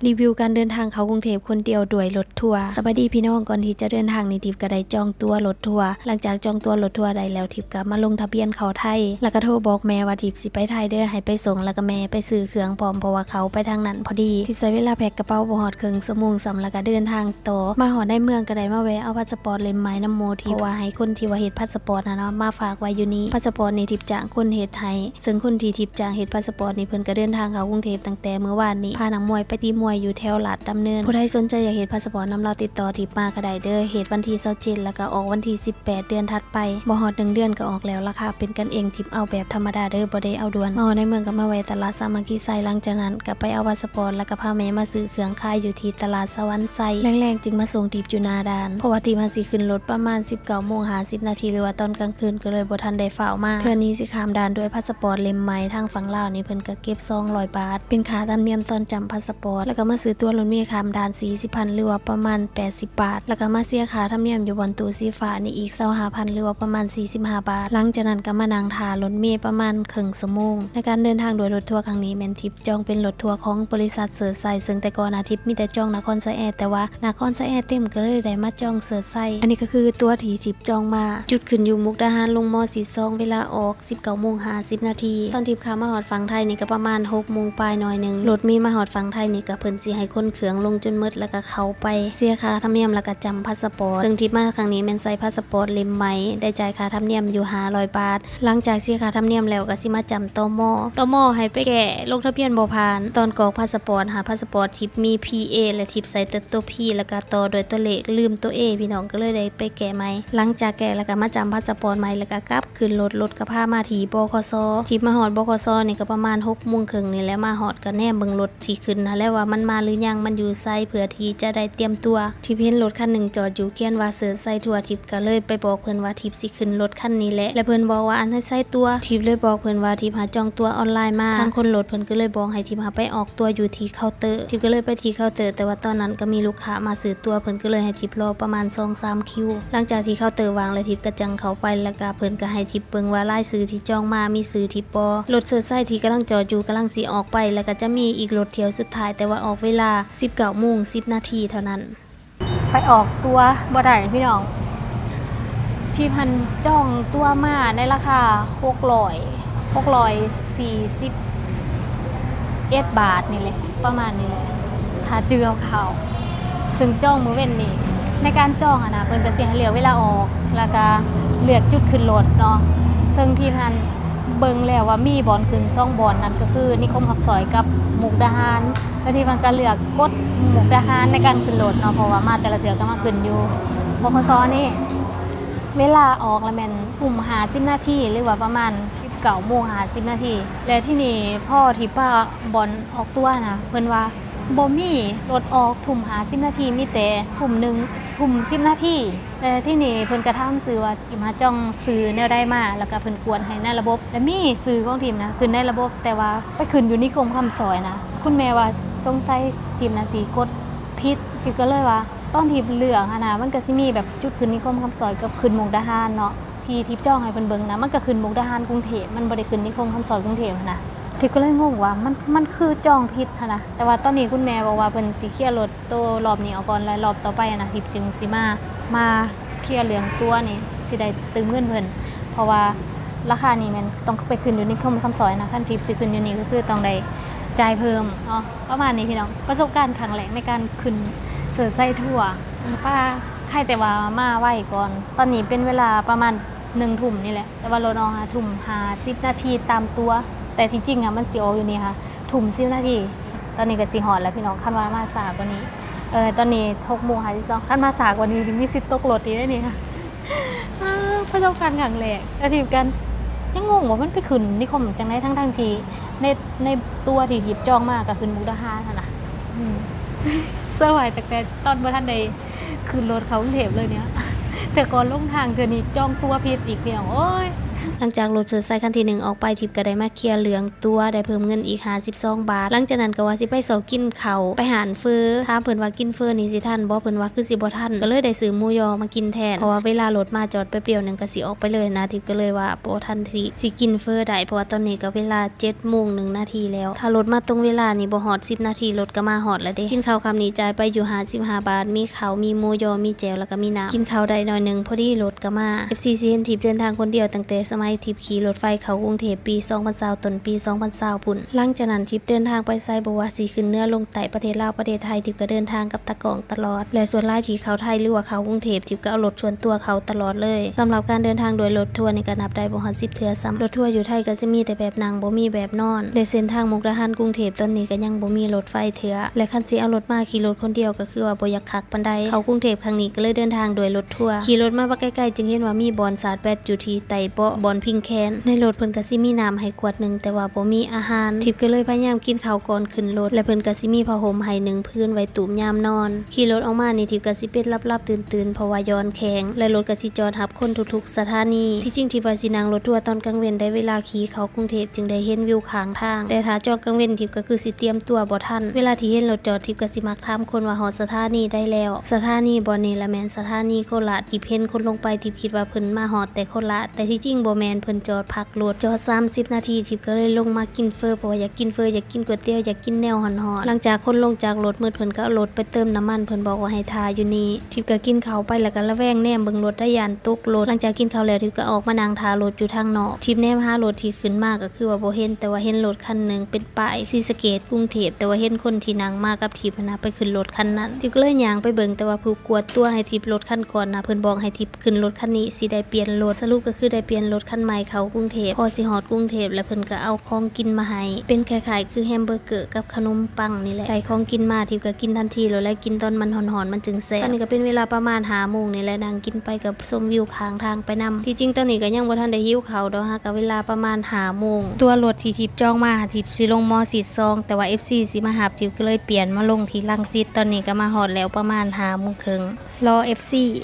รีวิวการเดินทางเข้ากรุงเทพคนเดียวด้วยรถทัวร์สวัสดีพี่น้องก่อนที่จะเดินทางนี่ทิพย์ก็ได้จองตั๋วรถทัวร์หลังจากจองตั๋วรถทัวร์ได้แล้วทิพย์ก็มาลงทะเบียนเข้าไทยแล้วก็โทรบอกแม่ว่าทิพย์สิไปไทยเด้อให้ไปส่งแล้วก็แม่ไปซื้อเครื่องพร้อมเพราะว่าเขาไปทางนั้นพอดีทิพย์ใช้เวลาแพ็คกระเป๋าบ่ฮอดครึ่งชั่วโมงซ้ำแล้วก็เดินทางต่อมาฮอดในเมืองก็ได้มาแวะเอาพาสปอร์ตเล่มใหม่นำโมทิพย์ว่าให้คนที่ว่าเฮ็ดพาสปอร์ตเนาะมาฝากไว้อยู่นี่พาสปอร์ตนี่ทิพย์จ้างคนเฮ็ดให้ซึ่งคนที่ทิพย์จ้างเฮ็ดพาสปอร์ตนี่เพิ่นก็เดินทางเข้ากรุงเทพตั้งแต่เมื่อวานนี้พานักมวยไปตีมวยอยู่แถวลาดดำเนินผู้ใดสนใจอยากเฮ็ดพาสปอร์ตนำเราติดต่อทิพย์มาก็ได้เด้อเฮ็ดวันที่27แล้วก็ออกวันที่18เดือนถัดไปบ่ฮอด1เดือนก็ออกแล้วราคาเป็นกันเองทิพย์เอาแบบธรรมดาเด้อบ่ได้เอาด่วนมาในเมืองก็มาแวะตลาดสามัคคีไซหลังจากนั้นก็ไปเอาพาสปอร์ตแล้วก็พาแม่มาซื้อเครื่องค่ายอยู่ที่ตลาดสวรรค์ไซแรงๆจึงมาส่งทิพย์อยู่หน้าด่านเพราะว่าทิพย์มาสิขึ้นรถประมาณ 19:50 นาทีหรือว่าตอนกลางคืนก็เลยบ่ทันได้ฝ้าวมาเทื่อนี้สิข้ามด่านด้วยพาสปอร์ตเล่มใหม่ทางฝั่งลาวนี่เพิ่นก็เก็บ200บาทเป็นค่าธรรมเนียมตอนจำพาสปอร์ตแล้วก็มาซื้อตั๋วรถเมล์ข้ามด่าน40,000หรือว่าประมาณ80บาทแล้วก็มาเสียค่าธรรมเนียมอยู่บนตู้สีฟ้านี่อีก25,000หรือว่าประมาณ45บาทหลังจากนั้นก็มานั่งท่ารถเมล์ประมาณครึ่งชั่วโมงในการเดินทางโดยรถทัวร์ครั้งนี้แม่นทิพย์จองเป็นรถทัวร์ของบริษัทเสิร์ชไซซึ่งแต่ก่อนอาทิตย์มีแต่จองนครไซแอร์แต่ว่านครไซแอร์เต็มก็เลยได้มาจองเสิร์ชไซอันนี้ก็คือตัวที่ทิพย์จองมาจุดขึ้นอยู่มุกดาหารลงม.42เวลาออก 19:50 นาทีตอนทิพย์ขามาฮอดฝั่งไทยนี่ก็ประมาณ 6 โมงปลายหน่อยนึงรถมีมาฮอดฝั่งไทยนี่ก็เพิ่นสิให้คนเครื่องลงจนหมดแล้วก็เข้าไปเสียค่าธรรมเนียมแล้วก็จำพาสปอร์ตซึ่งทิพย์มาครั้งนี้แม่นใส่พาสปอร์ตเล่มใหม่ได้จ่ายค่าธรรมเนียมอยู่500บาทหลังจากเสียค่าธรรมเนียมแล้วก็สิมาจำตม.ให้ไปแก้ลงทะเบียนบ่ผ่านตอนกรอกพาสปอร์ตหาพาสปอร์ตทิพย์มี PA และทิพย์ใส่ตัว P แล้วก็ต่อโดยตัวเลขลืมตัว A พี่น้องก็เลยได้ไปแก้ใหม่หลังจากแก้แล้วก็มาจำพาสปอร์ตใหม่แล้วก็กลับขึ้นรถก็พามาที่บขส.ทิพย์มาฮอดบขส.นี่ก็ประมาณ 6:30 นี่แหละมาฮอดก็แนมเบิ่งรถที่ขึ้นนะแล้วว่ามันมาหรือยังมันอยู่ไซเพื่อที่จะได้เตรียมตัวทิพย์เห็นรถคันหนึ่งจอดอยู่เขียนว่าเสิร์ชไซทัวร์ทิพย์ก็เลยไปบอกเพิ่นว่าทิพย์สิขึ้นรถคันนี้แหละและเพิ่นบอกว่าอันให้ไซตัวทิพย์เลยบอกเพิ่นว่าทิพย์หาจองตั๋วออนไลน์มาทางคนรถเพิ่นก็เลยบอกให้ทิพย์หาไปออกตั๋วอยู่ที่เคาน์เตอร์ทิพย์ก็เลยไปที่เคาน์เตอร์แต่ว่าตอนนั้นก็มีลูกค้ามาซื้อตั๋วเพิ่นก็เลยให้ทิพย์รอประมาณ 2-3 คิวหลังจากที่เคาน์เตอร์วางแล้วทิพย์ก็จังเข้าไปแล้วก็เพิ่นก็ให้ทิพย์เบิ่งว่ารายชื่อที่จองมามีชื่อทิพย์บ่รถเสิร์ชไซที่กำลังจอดอยู่กำลังสิออกไปแล้วก็จะมีอีกรถเที่ยวสุดท้ายแต่ว่าออกเวลา 19:10 นาทีเท่านั้นไปออกตัวบ่ได้พี่น้องที่พันจ้องตัวมาในราคา641 บาทนี่แหละประมาณนี้เลยถ้าเจือเขาซึ่งจ้องมื้อเว้นนี่ในการจ้องนะเพิ่นก็สิให้เลือกเวลาออกแล้วก็เลือกจุดขึ้นรถเนาะซึ่งที่พันเบิ่งแล้วว่ามีบ่อนขึ้น2บ่อนนั่นก็คือนิคมขับซอยกับมุกดาหารแล้วที่มันก็เลือกกดมุกดาหารในการขึ้นรถเนาะเพราะว่ามาแต่ละเทื่อก็มาขึ้นอยู่บขสนี่เวลาออกละแม่น50 นาทีหรือว่าประมาณ19:50 นาทีแล้วที่นี่พ่อที่ป้าบอลออกตัวนะเพิ่นว่าบ่มีรถออก50 นาทีมีแต่10 นาทีแล้วที่นี่เพิ่นก็ถามซื้อว่าสิมาจ้องซื้อแนวใดมาแล้วก็เพิ่นกวนให้ในระบบแล้วมีซื้อของทีมนะขึ้นในระบบแต่ว่าไปขึ้นอยู่นิคมคำซอยนะคุณแม่ว่าสงสัยทีมน่ะสิกดผิดคิดก็เลยว่าตอนที่เลือกนะมันก็สิมีแบบจุดขึ้นนิคมคำซอยกับขึ้นมุกดาหารเนาะที่ทิพย์จ้องให้เพิ่นเบิ่งนะมันก็ขึ้นมุกดาหารกรุงเทพมันบ่ได้ขึ้นนิคมคำซอยกรุงเทพนะทิพย์ก็เลยงงว่ามันคือจ้องผิดนะแต่ว่าตอนนี้คุณแม่บอกว่าเพิ่นสิเคลียร์รถตัวรอบนี้เอาก่อนแล้วรอบต่อไปนะทิพย์จึงสิมาเคลียร์เรื่องตัวนี่สิได้ตึงเงินเพิ่นเพราะว่าราคานี้มันต้องไปขึ้นอยู่นิคมคำซอยนะคันทิพย์สิขึ้นอยู่นี่ก็คือต้องได้จ่ายเพิ่มเนาะประมาณนี้พี่น้องประสบการณ์ครั้งแรกในการขึ้นเสิร์ชไซทัวร์ป้าใครแต่ว่ามาไว้ก่อนตอนนี้เป็นเวลาประมาณ1 ทุ่มนี่แหละแต่ว่ารถออก5:50 นาทีตามตัวแต่ที่จริงมันสิออกอยู่นี่ค่ะ10 นาทีตอนนี้ก็สิฮอดแล้วพี่น้องคันว่ามาสายกว่านี้ตอนนี้6:52คันมาสายกว่านี้มีสิทธิ์ตกรถอีกได้นี่ค่ะประสบการณ์ครั้งแรกแล้วทีกันยังงงว่ามันไปขึ้นนิคมจังได๋ทั้งที่ในตัวที่ทิพย์จองมาก็ขึ้นมุกดาหารนั่นน่ะเสื้อไหวแต่ตอนบ่ทันได้ขึ้นรถเข้ากรุงเทพเลยเนี่ยแต่ก่อนลงทางเทื่อนี้จองตัวผิดอีกพี่น้องโอ้ย หลังจากรถเซอร์ไซค์คันที่1ออกไปทิพย์ก็ได้มาเคลียร์เหลืองตัวได้เพิ่มเงินอีก52 บาทหลังจากนั้นก็ว่าสิไปเซากินข้าวไปหารเฟอถามเพิ่นว่ากินเฟอนี่สิทันบ่เพิ่นว่าคือสิบ่ทันก็เลยได้ซื้อหมูยอมากินแทนเพราะว่าเวลารถมาจอดแป๊บเดียวนึงก็สิออกไปเลยนะทิพย์ก็เลยว่าบ่ทันสิกินเฟอได้เพราะว่าตอนนี้ก็เวลา 7:01 นาทีแล้วถ้ารถมาตรงเวลานี่บ่ฮอด10นาทีรถก็มาฮอดแล้วเด้กินข้าวคำนี้จ่ายไปอยู่55 บาทมีข้าวมีหมูยอมีแจ่วแล้วก็มีน้ำกินข้าวได้หน่อยนึงพอดีรถก็มา FCC เห็นทิพย์เดินทางคนเดียวตั้งแต่สมัยทิพย์ขี่รถไฟเข้ากรุงเทพปี2020ต้นปี2020พุ่นหลังจากนั้นทิพย์เดินทางไปไซบ่ว่าสิขึ้นเหนือลงใต้ประเทศลาวประเทศไทยทิพย์ก็เดินทางกับตะกองตลอดและส่วนหลายที่เข้าไทยหรือว่าเข้ากรุงเทพทิพย์ก็เอารถส่วนตัวเข้าตลอดเลยสำหรับการเดินทางโดยรถทัวร์นี่ก็นับได้บ่ฮอด10เทื่อซ้ำรถทัวร์อยู่ไทยก็จะมีแต่แบบนั่งบ่มีแบบนอนและเส้นทางมุกดาหารกรุงเทพตอนนี้ก็ยังบ่มีรถไฟเทื่อและคันสิเอารถมาขี่รถคนเดียวก็คือว่าบ่อยากคักปานใดเข้ากรุงเทพครั้งนี้ก็เลยเดินทางโดยรถทัวร์ขี่รถมาใกล้ๆจึงเห็นว่ามีบอนชาร์จแบตอยู่ที่ไต่เบาะบอนพิงแคนในรถเพิ่นก็สิมีน้ำให้ขวดนึงแต่ว่าบ่มีอาหารทิพย์ก็เลยพยายามกินข้าวก่อนขึ้นรถและเพิ่นก็สิมีผ้าห่มให้1พื้นไว้ตูมยามนอนขี่รถออกมานี่ทิพย์ก็สิเป็นลับๆตื่นๆเพราะว่าย้อนแข็งและรถก็สิจอดรับคนทุกๆสถานีที่จริงทิพย์ว่าสินั่งรถทัวร์ตอนกลางเว้นได้เวลาขี่เข้ากรุงเทพจึงได้เห็นวิวข้างทางแต่ถ้าจอดกลางเว้นทิพย์ก็คือสิเตรียมตัวบ่ทันเวลาที่เห็นรถจอดทิพย์ก็สิมักถามคนว่าฮอดสถานีได้แล้วสถานีบ่นี่ละแม่นสถานีโคราชทิพย์เห็นคนลงไปทิพย์คิดว่าเพิ่นมาฮอดแต่โคราชแต่ที่จริงบ่แม่นเพิ่นจอดพักรถจอด30นาทีทิพย์ก็เลยลงมากินเฟอเพราะว่าอยากกินเฟออยากกินก๋วยเตี๋ยวอยากกินแนวฮ้อนๆหลังจากคนลงจากรถมืดเพิ่นก็เอารถไปเติมน้ำมันเพิ่นบอกว่าให้ทาอยู่นี่ทิพย์ก็กินข้าวไปแล้วก็ระแวงแนมเบิ่งรถได้ยานตกรถหลังจากกินข้าวแล้วทิพย์ก็ออกมานั่งทารถอยู่ทางนอกทิพย์แนมหารถที่ขึ้นมาก็คือว่าบ่เห็นแต่ว่าเห็นรถคันนึงเป็นป้ายศรีสะเกษกรุงเทพแต่ว่าเห็นคนที่นั่งมากับทิพย์นะไปขึ้นรถคันนั้นทิพย์ก็เลยย่างไปเบิ่งแต่ว่าผู้กวดตัวให้ทิพย์รถคันก่อนนะเพิ่นบอกให้ทิพย์ขึ้นรถคันนี้สิได้เปลี่ยนรถสรุปก็คือได้เปลี่ยนรถคันใหม่เข้ากรุงเทพพอสิฮอดกรุงเทพแล้วเพิ่นก็เอาของกินมาให้เป็นคล้ายๆคือแฮมเบอร์เกอร์กับขนมปังนี่แหละได้ของกินมาทิพย์ก็กินทันทีเลยและกินตอนมันหอนๆมันจึงแซ่บตอนนี้ก็เป็นเวลาประมาณ5 โมงนี่แหละนั่งกินไปกับชมวิวข้างทางไปนำที่จริงตอนนี้ก็ยังบ่ทันได้หิวข้าวดอกฮะก็เวลาประมาณ5 โมงตัวรถที่ทิพย์จองมาทิพย์สิลงมอสิซองแต่ว่า FC สิมาหาทิพย์ก็เลยเปลี่ยนมาลงที่รังสิตตอนนี้ก็มาฮอดแล้วประมาณ5 โมงครึ่งรอ FC